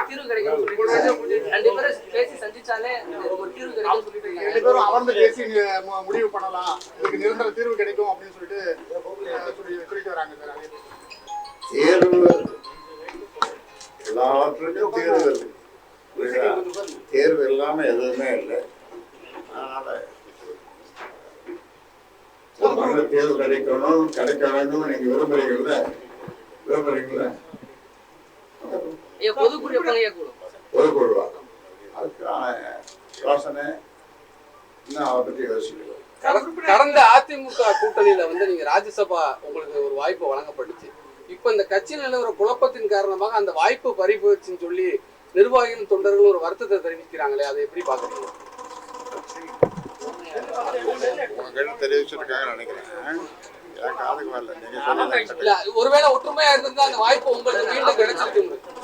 தீர்வு கிடைக்கும் சொல்லிட்டு 2 பேரும் பேசி சந்திச்சாலே ஒரு தீர்வு கிடைக்கும் சொல்லிட்டு 2 பேரும் அமர்ந்து பேசி முடிவு பண்ணலாம், இதுக்கு நிரந்தர தீர்வு கிடைக்கும் அப்படின்னு சொல்லிட்டு சொல்லிட்டு வராங்க சார். தேர்வு எல்லாத்துக்கும் தேர்வு இருக்கு, தேர்வு இல்லாம எதுவுமே இல்லை. அதனால தேர்வு கிடைக்க வேண்டும் நீங்க விரும்புறீங்கல்ல பொதுக்குழுவா அதுக்கான யோசனை இன்னும் அதை பற்றி யோசிக்கணும். கடந்த அதிமுக கூட்டணியில நீங்க ராஜ்யசபா உங்களுக்கு ஒரு வாய்ப்பு வழங்கப்பட்டுச்சு. இப்ப இந்த கட்சியில் நிலவர குழப்பத்தின் காரணமாக அந்த வாய்ப்பு பறிபோச்சுன்னு சொல்லி நிர்வாகிகள் தொண்டர்கள் ஒரு வருத்தத்தை தெரிவிக்கிறாங்களே, அதை எப்படி பாக்குறீங்க? உங்ககிட்ட தெரிவிச்சிருக்காங்க நினைக்கிறேன், எனக்கு காதுக்கு வரல. நீங்க சொல்லுங்க. ஒருவேளை ஒற்றுமையா இருந்தா அந்த வாய்ப்பு உங்களுக்கு மீண்டும் கிடைச்சிருக்கு.